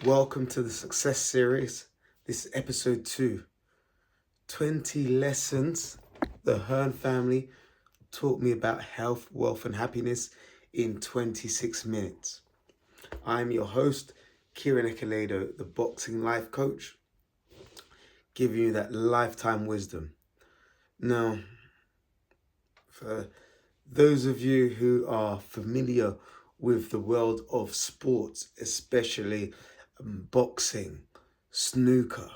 Welcome to the Success Series. This is episode 2. 20 lessons the Hearn family taught me about health, wealth, and happiness in 26 minutes. I'm your host, Kieran Ekeledo, the boxing life coach, giving you that lifetime wisdom. Now, for those of you who are familiar with the world of sports, especially boxing, snooker,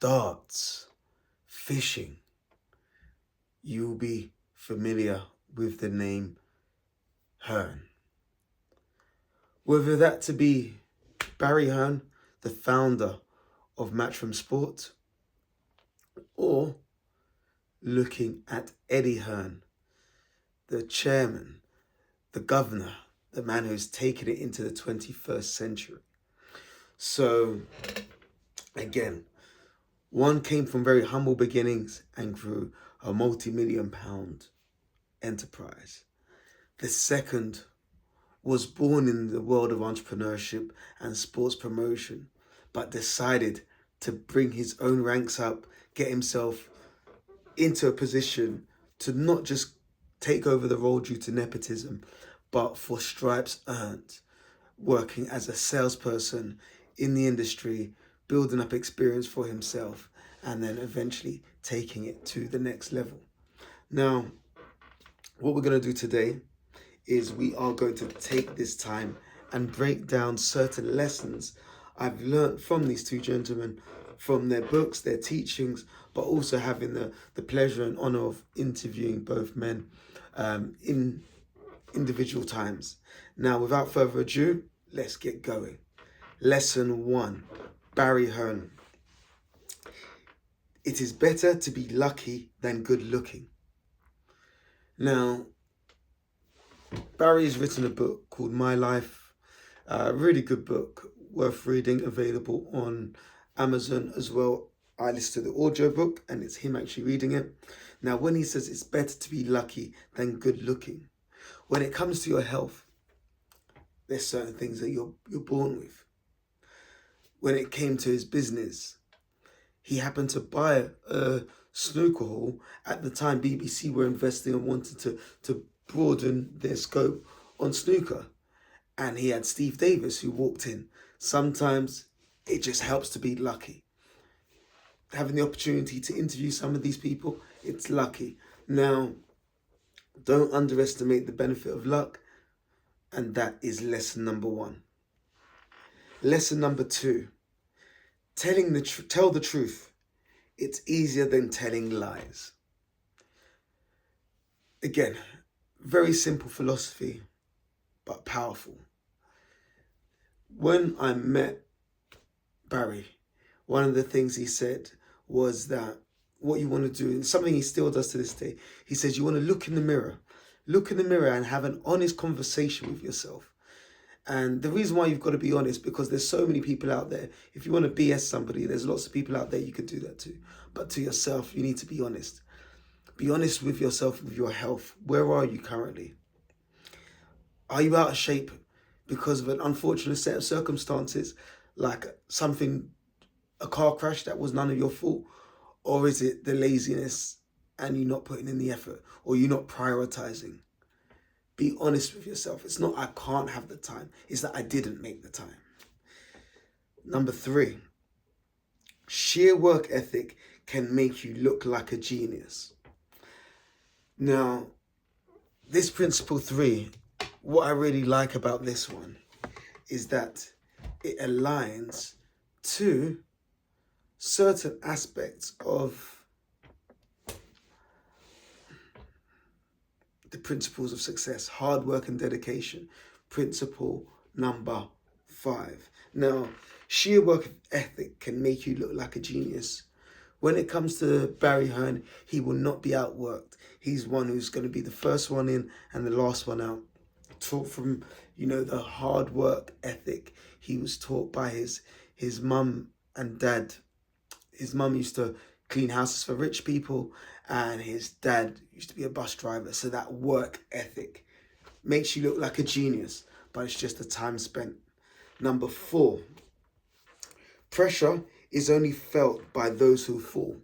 darts, fishing, you'll be familiar with the name Hearn. Whether that to be Barry Hearn, the founder of Matchroom Sport, or looking at Eddie Hearn, the chairman, the governor, the man who's taken it into the 21st century. So, again, one came from very humble beginnings and grew a multi-million pound enterprise. The second was born in the world of entrepreneurship and sports promotion, but decided to bring his own ranks up, get himself into a position to not just take over the role due to nepotism, but for stripes earned, working as a salesperson in the industry, building up experience for himself, and then eventually taking it to the next level. Now, what we're going to do today is we are going to take this time and break down certain lessons I've learned from these two gentlemen, from their books, their teachings, but also having the pleasure and honor of interviewing both men in individual times. Now, without further ado, let's get going. Lesson 1, Barry Hearn. It is better to be lucky than good looking. Now, Barry's written a book called My Life, a really good book, worth reading, available on Amazon as well. I listened to the audio book and it's him actually reading it. Now, when he says it's better to be lucky than good looking, when it comes to your health, there's certain things that you're born with. When it came to his business, he happened to buy a snooker hall. At the time, BBC were investing and wanted to broaden their scope on snooker. And he had Steve Davis who walked in. Sometimes it just helps to be lucky. Having the opportunity to interview some of these people, it's lucky. Now, don't underestimate the benefit of luck. And that is lesson number 1. Lesson number 2, tell the truth. It's easier than telling lies. Again, very simple philosophy, but powerful. When I met Barry, one of the things he said was that what you want to do, and something he still does to this day, he says you want to look in the mirror and have an honest conversation with yourself. And the reason why you've got to be honest, because there's so many people out there. If you want to BS somebody, there's lots of people out there you could do that to. But to yourself, you need to be honest. Be honest with yourself, with your health. Where are you currently? Are you out of shape because of an unfortunate set of circumstances, like a car crash that was none of your fault? Or is it the laziness and you not putting in the effort, or you not prioritizing? Be honest with yourself. It's not I can't have the time. It's that I didn't make the time. Number 3, sheer work ethic can make you look like a genius. Now, this principle 3, what I really like about this one is that it aligns to certain aspects of the principles of success: hard work and dedication. Principle number 5. Now, sheer work ethic can make you look like a genius. When it comes to Barry Hearn, he will not be outworked. He's one who's going to be the first one in and the last one out. Taught from, the hard work ethic. He was taught by his mum and dad. His mum used to clean houses for rich people, and his dad used to be a bus driver. So that work ethic makes you look like a genius, but it's just the time spent. Number 4, Pressure is only felt by those who fall.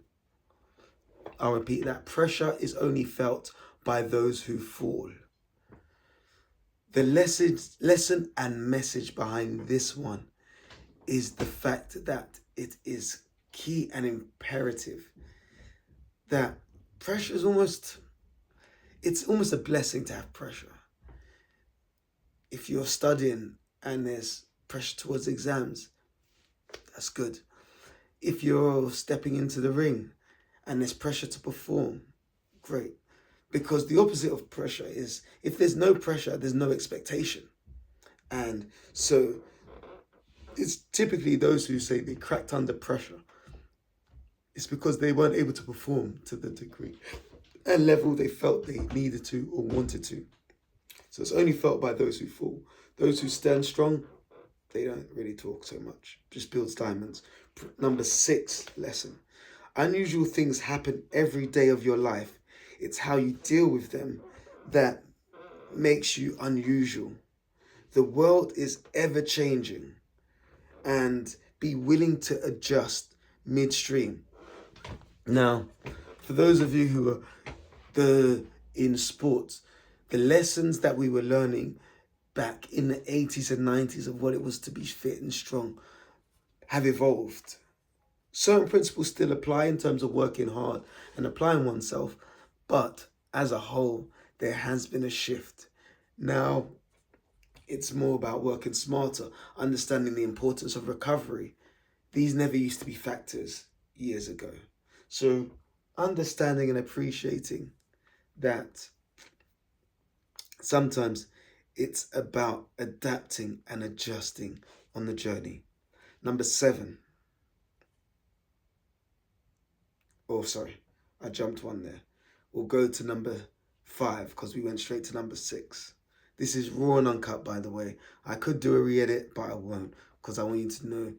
I'll repeat that. Pressure is only felt by those who fall. The lesson and message behind this one is the fact that it is key and imperative that pressure is it's almost a blessing to have pressure. If you're studying and there's pressure towards exams, that's good. If you're stepping into the ring and there's pressure to perform, great. Because the opposite of pressure is, if there's no pressure, there's no expectation. And so it's typically those who say they cracked under pressure. It's because they weren't able to perform to the degree and level they felt they needed to or wanted to. So it's only felt by those who fall. Those who stand strong, they don't really talk so much. Just builds diamonds. Number 6 lesson. Unusual things happen every day of your life. It's how you deal with them that makes you unusual. The world is ever changing, and be willing to adjust midstream. Now, for those of you who are in sports, the lessons that we were learning back in the 80s and 90s of what it was to be fit and strong have evolved. Certain principles still apply in terms of working hard and applying oneself, but as a whole, there has been a shift. Now, it's more about working smarter, understanding the importance of recovery. These never used to be factors years ago. So, understanding and appreciating that sometimes it's about adapting and adjusting on the journey. Number 7. I jumped one there. We'll go to number 5 because we went straight to number 6. This is raw and uncut, by the way. I could do a re-edit, but I won't because I want you to know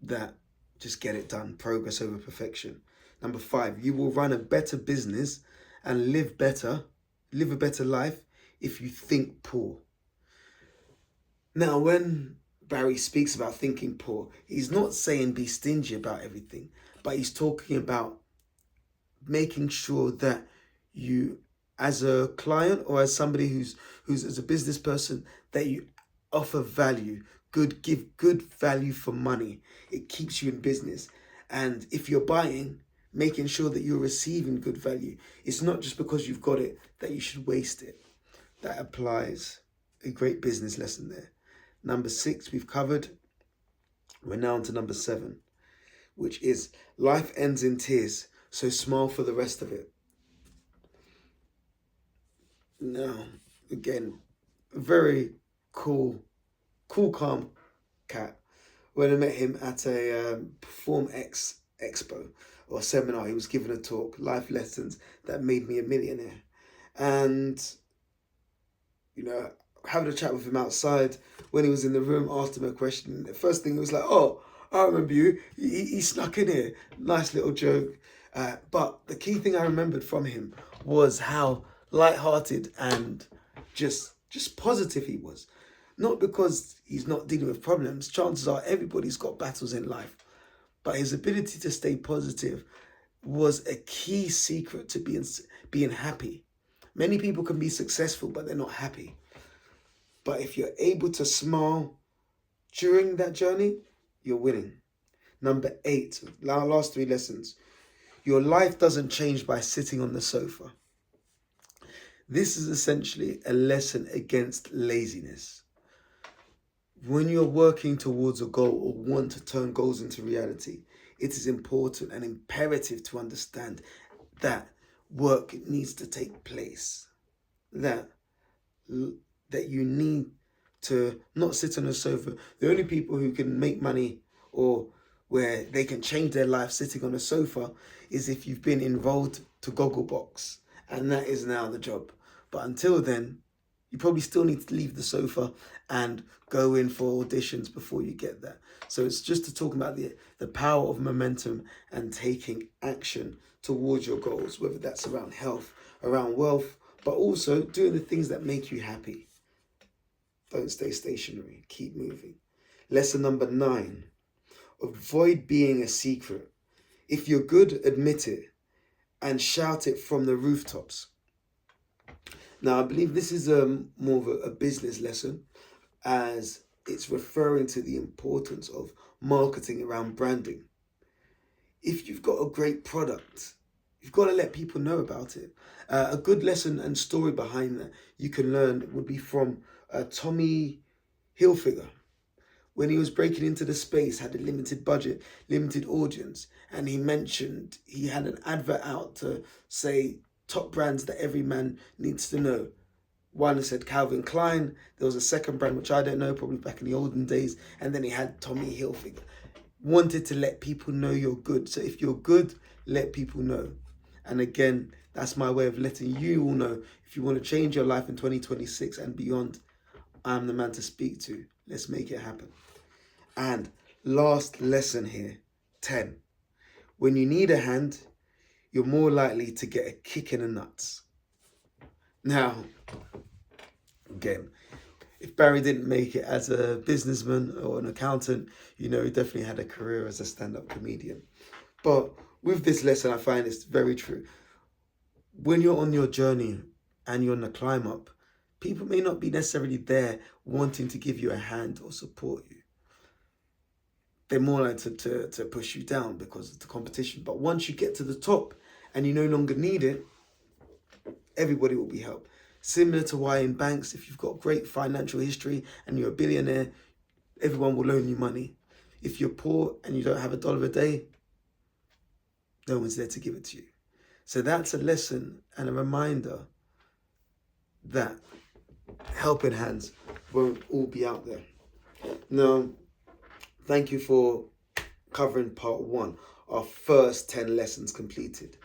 that just get it done. Progress over perfection. Number 5, you will run a better business and live a better life if you think poor. Now, when Barry speaks about thinking poor, he's not saying be stingy about everything, but he's talking about making sure that you, as a client or as somebody who's as a business person, that you offer value, give good value for money. It keeps you in business. And if you're buying, making sure that you're receiving good value. It's not just because you've got it that you should waste it. That applies. A great business lesson there. Number 6 we've covered. We're now on to number 7, which is life ends in tears, so smile for the rest of it. Now, again, very cool, calm cat. When I met him at a Perform X Expo or seminar, he was giving a talk, life lessons that made me a millionaire. And, having a chat with him outside, when he was in the room, asked him a question. The first thing he was like, "Oh, I remember you. He snuck in here." Nice little joke. But the key thing I remembered from him was how lighthearted and just positive he was. Not because he's not dealing with problems. Chances are everybody's got battles in life. But his ability to stay positive was a key secret to being happy. Many people can be successful, but they're not happy. But if you're able to smile during that journey, you're winning. Number 8, last 3 lessons. Your life doesn't change by sitting on the sofa. This is essentially a lesson against laziness. When you're working towards a goal or want to turn goals into reality, it is important and imperative to understand that work needs to take place. That you need to not sit on a sofa. The only people who can make money or where they can change their life sitting on a sofa is if you've been enrolled to Gogglebox, and that is now the job. But until then, you probably still need to leave the sofa and go in for auditions before you get there. So it's just to talk about the power of momentum and taking action towards your goals, whether that's around health, around wealth, but also doing the things that make you happy. Don't stay stationary. Keep moving. Lesson number 9. Avoid being a secret. If you're good, admit it and shout it from the rooftops. Now, I believe this is more of a business lesson, as it's referring to the importance of marketing around branding. If you've got a great product, you've got to let people know about it. A good lesson and story behind that you can learn would be from Tommy Hilfiger. When he was breaking into the space, had a limited budget, limited audience, and he mentioned he had an advert out to say top brands that every man needs to know. One said Calvin Klein, there was a second brand which I don't know, probably back in the olden days, and then he had Tommy Hilfiger. Wanted to let people know you're good. So if you're good, let people know. And again, that's my way of letting you all know, if you want to change your life in 2026 and beyond, I'm the man to speak to. Let's make it happen. And last lesson here, 10. When you need a hand, you're more likely to get a kick in the nuts. Now, again, if Barry didn't make it as a businessman or an accountant, he definitely had a career as a stand-up comedian. But with this lesson, I find it's very true. When you're on your journey and you're on the climb up, people may not be necessarily there wanting to give you a hand or support you. They're more likely to push you down because of the competition. But once you get to the top and you no longer need it, everybody will be helped. Similar to why in banks, if you've got great financial history and you're a billionaire, everyone will loan you money. If you're poor and you don't have $1 a day, no one's there to give it to you. So that's a lesson and a reminder that helping hands won't all be out there. Now, thank you for covering part 1, our first 10 lessons completed.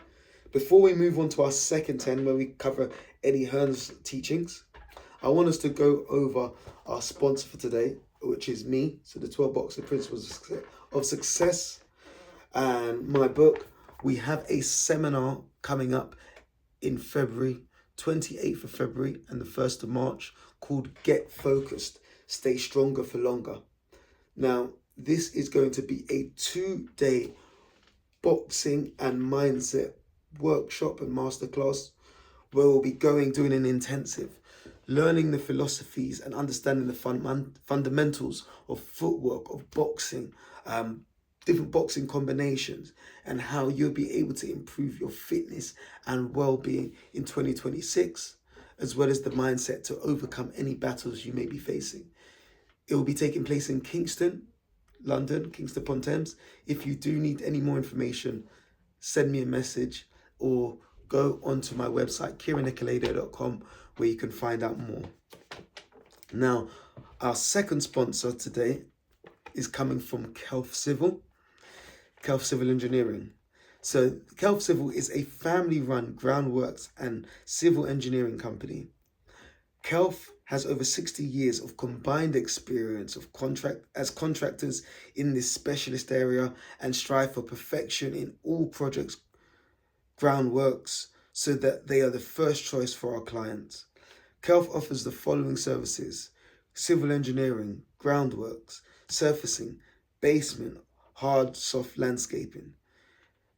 Before we move on to our second 10, where we cover Eddie Hearn's teachings, I want us to go over our sponsor for today, which is me. So the 12 Boxer Principles of Success and my book. We have a seminar coming up in February, 28th of February and the 1st of March, called Get Focused, Stay Stronger for Longer. Now, this is going to be a 2-day boxing and mindset workshop and masterclass where we'll be doing an intensive, learning the philosophies and understanding the fundamentals of footwork, of boxing, different boxing combinations, and how you'll be able to improve your fitness and well-being in 2026, as well as the mindset to overcome any battles you may be facing. It will be taking place in Kingston, London, Kingston upon Thames. If you do need any more information, send me a message or go onto my website, kierannicolado.com, where you can find out more. Now, our second sponsor today is coming from Kelf Civil Engineering. So Kelf Civil is a family-run groundworks and civil engineering company. Kelf has over 60 years of combined experience as contractors in this specialist area and strive for perfection in all projects, groundworks, so that they are the first choice for our clients. Kelf offers the following services: civil engineering, groundworks, surfacing, basement, hard, soft landscaping.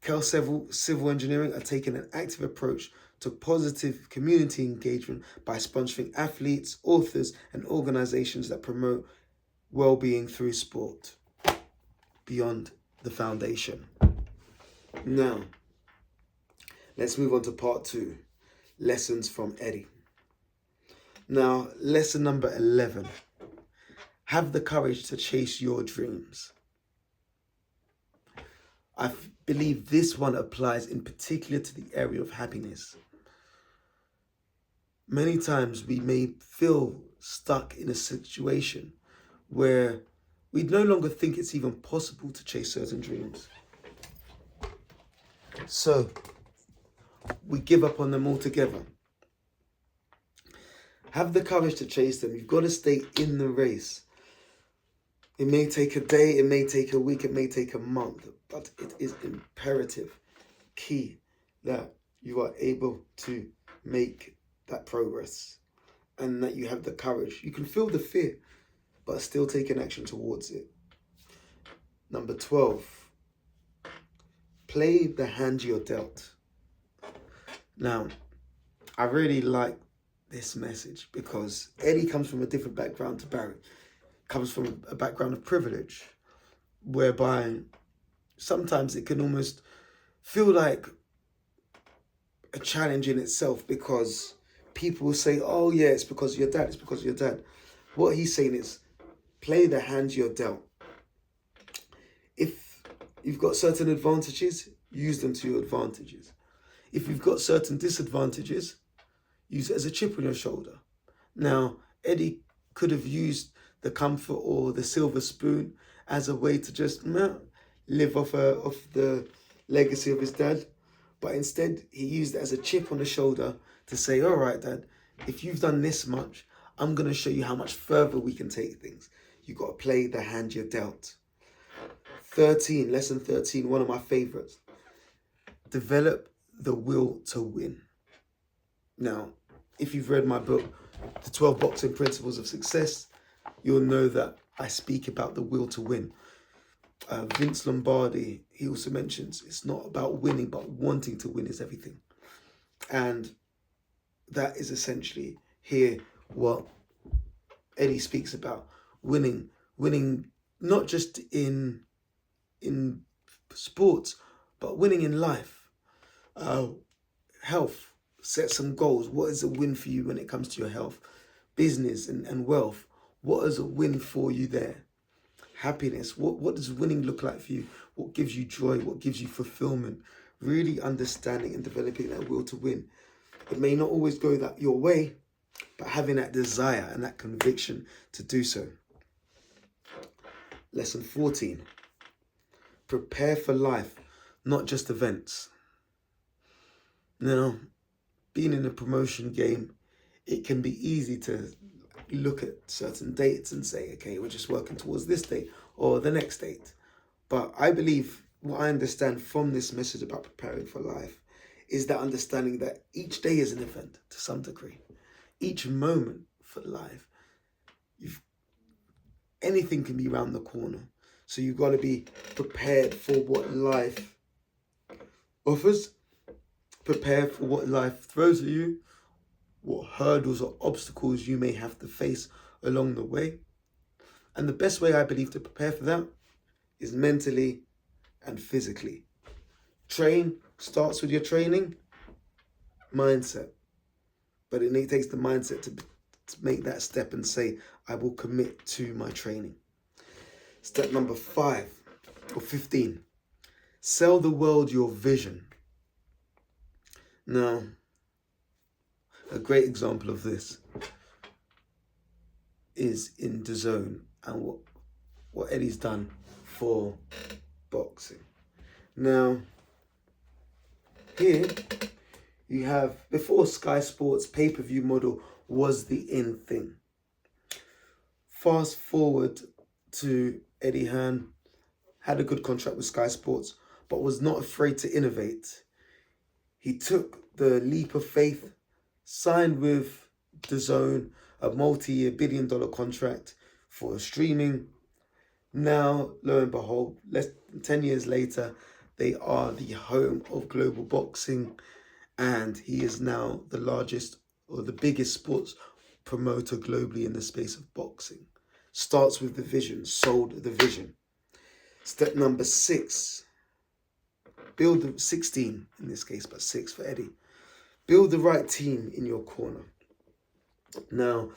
Kelf Civil Engineering are taking an active approach to positive community engagement by sponsoring athletes, authors, and organizations that promote well-being through sport beyond the foundation. Now, let's move on to part 2, lessons from Eddie. Now, lesson number 11, have the courage to chase your dreams. I believe this one applies in particular to the area of happiness. Many times we may feel stuck in a situation where we no longer think it's even possible to chase certain dreams. So we give up on them altogether. Have the courage to chase them. You've got to stay in the race. It may take a day, it may take a week, it may take a month, but it is imperative, key, that you are able to make that progress and that you have the courage. You can feel the fear, but still take an action towards it. Number 12, play the hand you're dealt. Now, I really like this message because Eddie comes from a different background to Barry. Comes from a background of privilege, whereby sometimes it can almost feel like a challenge in itself because people will say, oh yeah, it's because of your dad, it's because of your dad. What he's saying is, play the hand you're dealt. If you've got certain advantages, use them to your advantages. If you've got certain disadvantages, use it as a chip on your shoulder. Now, Eddie could have used the comfort or the silver spoon as a way to just live off the legacy of his dad. But instead, he used it as a chip on the shoulder to say, all right, Dad, if you've done this much, I'm going to show you how much further we can take things. You've got to play the hand you're dealt. 13, lesson 13, one of my favorites. Develop the will to win. Now, if you've read my book, The 12 Boxing Principles of Success, you'll know that I speak about the will to win. Vince Lombardi, he also mentions it's not about winning, but wanting to win is everything. And that is essentially here what Eddie speaks about. Winning not just in sports, but winning in life. Health, set some goals. What is a win for you when it comes to your health? Business and wealth, what is a win for you there? Happiness, what does winning look like for you? What gives you joy? What gives you fulfillment? Really understanding and developing that will to win. It may not always go your way, but having that desire and that conviction to do so. Lesson 14, prepare for life, not just events. Now, being in a promotion game, it can be easy to look at certain dates and say, okay, we're just working towards this date or the next date. But I believe what I understand from this message about preparing for life is that understanding that each day is an event to some degree. Each moment for life, anything can be around the corner. So you've got to be prepared for what life offers, prepare for what life throws at you, what hurdles or obstacles you may have to face along the way. And the best way I believe to prepare for that is mentally and physically. Train starts with your training, mindset. But it takes the mindset to make that step and say, I will commit to my training. Step number 5 or 15, sell the world your vision. Now, a great example of this is in DAZN and what Eddie's done for boxing. Now, here you have, before Sky Sports pay-per-view model was the in thing. Fast forward to Eddie Hearn, had a good contract with Sky Sports, but was not afraid to innovate. He took the leap of faith, signed with DAZN, a multi-year billion-dollar contract for streaming. Now, lo and behold, less than 10 years later, they are the home of global boxing, and he is now the largest or the biggest sports promoter globally in the space of boxing. Starts with the vision, sold the vision. Step number 6, build 16 in this case, but 6 for Eddie. Build the right team in your corner. Now,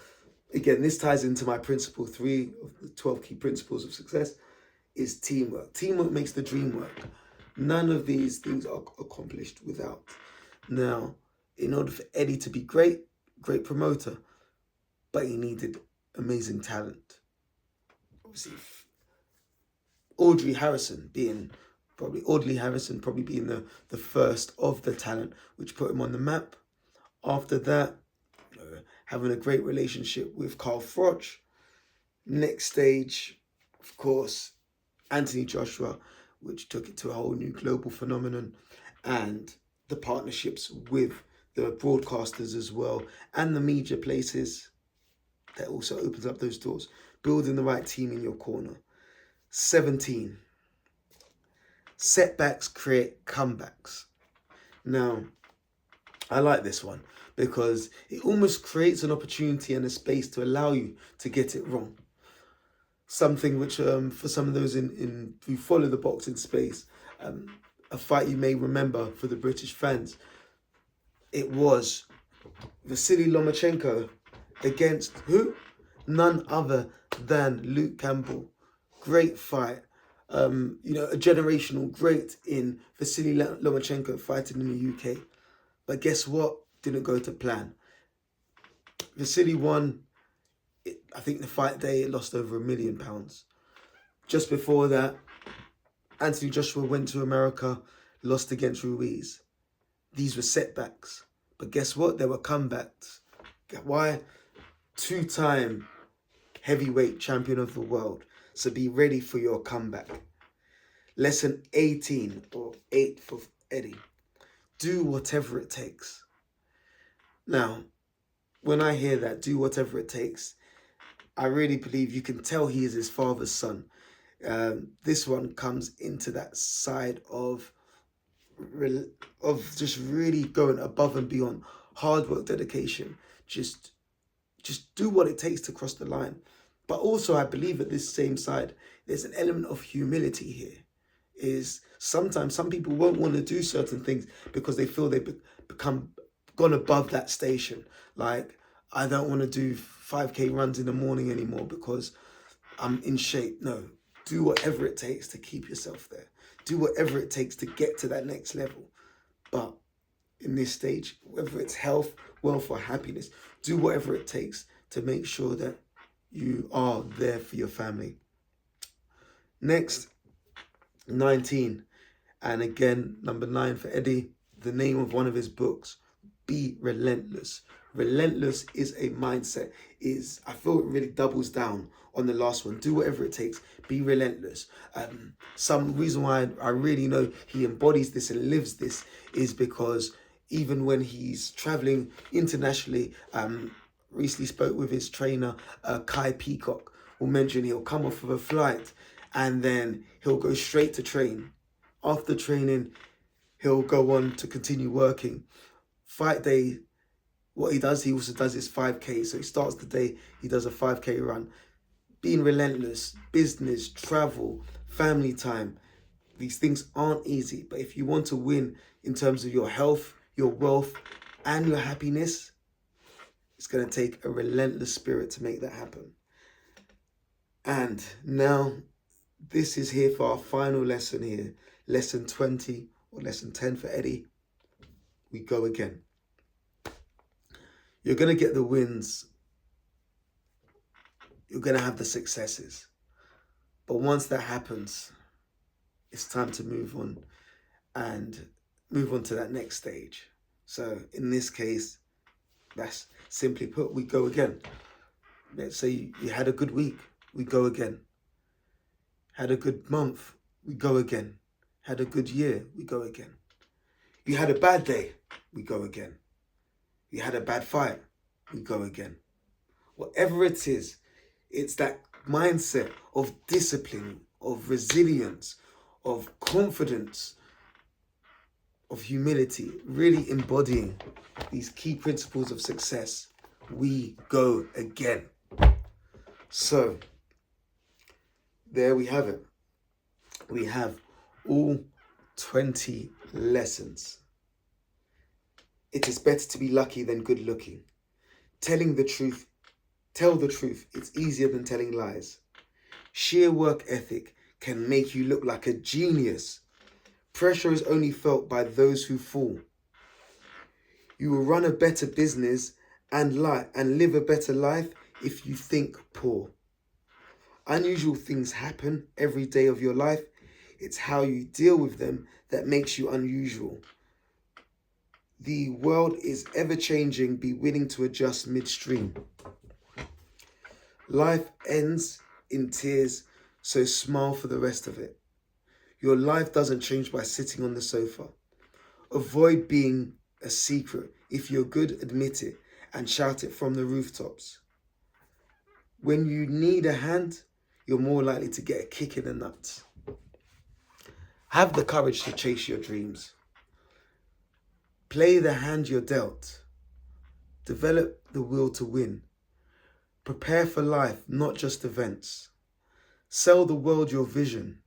again, this ties into my principle 3 of the 12 key principles of success is teamwork. Teamwork makes the dream work. None of these things are accomplished without. Now, in order for Eddie to be great promoter, but he needed amazing talent. Obviously, Audley Harrison being probably being the first of the talent which put him on the map. After that, having a great relationship with Carl Froch. Next stage, of course, Anthony Joshua, which took it to a whole new global phenomenon, and the partnerships with the broadcasters as well, and the media places. That also opens up those doors. Building the right team in your corner. 17, Setbacks create comebacks. Now, I like this one because it almost creates an opportunity and a space to allow you to get it wrong. Something which, for some of those who follow the boxing space, a fight you may remember for the British fans, it was Vasily Lomachenko against who? None other than Luke Campbell. Great fight. A generational great in Vasily Lomachenko fighting in the UK. But guess what? Didn't go to plan. Vasily won. I think the fight day it lost over £1 million. Just before that, Anthony Joshua went to America, lost against Ruiz. These were setbacks. But guess what? There were comebacks. Why? 2-time heavyweight champion of the world. So be ready for your comeback. Lesson 18 or 8 for Eddie. Do whatever it takes. Now, when I hear that, do whatever it takes, I really believe you can tell he is his father's son. This one comes into that side of just really going above and beyond. Hard work, dedication. Just do what it takes to cross the line. But also, I believe at this same side, there's an element of humility here. Is sometimes some people won't want to do certain things because they feel they've gone above that station. Like, I don't want to do 5K runs in the morning anymore because I'm in shape. No, do whatever it takes to keep yourself there. Do whatever it takes to get to that next level. But in this stage, whether it's health, wealth, or happiness, do whatever it takes to make sure that you are there for your family. Next, 19. And again, number 9 for Eddie, the name of one of his books, Be Relentless. Relentless is a mindset. I feel it really doubles down on the last one. Do whatever it takes. Be relentless. Some reason why I really know he embodies this and lives this is because even when he's traveling internationally, recently spoke with his trainer, Kai Peacock, will mention he'll come off of a flight and then he'll go straight to train. After training, he'll go on to continue working. Fight day, what he also does his 5K. So he starts the day, he does a 5K run. Being relentless, business, travel, family time. These things aren't easy. But if you want to win in terms of your health, your wealth, and your happiness, it's going to take a relentless spirit to make that happen. And now, this is here for our final lesson here. Lesson 20 or lesson 10 for Eddie. We go again. You're going to get the wins. You're going to have the successes. But once that happens, it's time to move on and move on to that next stage. So in this case, that's simply put, we go again. Let's say you had a good week, we go again. Had a good month, we go again. Had a good year, we go again. You had a bad day, we go again. You had a bad fight, we go again. Whatever it is, it's that mindset of discipline, of resilience, of confidence, of humility, really embodying these key principles of success. We go again. So, there we have it. We have all 20 lessons. It is better to be lucky than good looking. Tell the truth, it's easier than telling lies. Sheer work ethic can make you look like a genius. Pressure is only felt by those who fall. You will run a better business and live a better life if you think poor. Unusual things happen every day of your life. It's how you deal with them that makes you unusual. The world is ever changing. Be willing to adjust midstream. Life ends in tears, so smile for the rest of it. Your life doesn't change by sitting on the sofa. Avoid being a secret. If you're good, admit it and shout it from the rooftops. When you need a hand, you're more likely to get a kick in the nuts. Have the courage to chase your dreams. Play the hand you're dealt. Develop the will to win. Prepare for life, not just events. Sell the world your vision.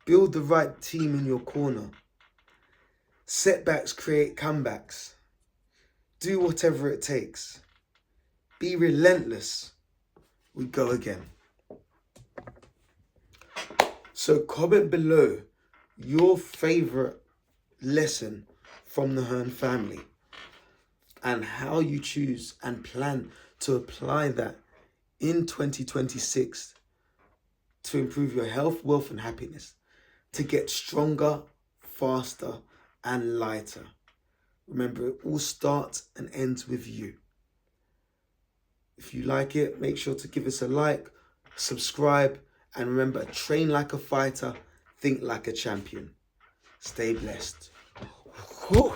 Build the right team in your corner. Setbacks create comebacks. Do whatever it takes. Be relentless. We go again. So comment below your favorite lesson from the Hearn family and how you choose and plan to apply that in 2026 to improve your health, wealth, and happiness, to get stronger, faster, and lighter. Remember, it all starts and ends with you. If you like it, make sure to give us a like, subscribe, and remember, train like a fighter, think like a champion. Stay blessed. Whew.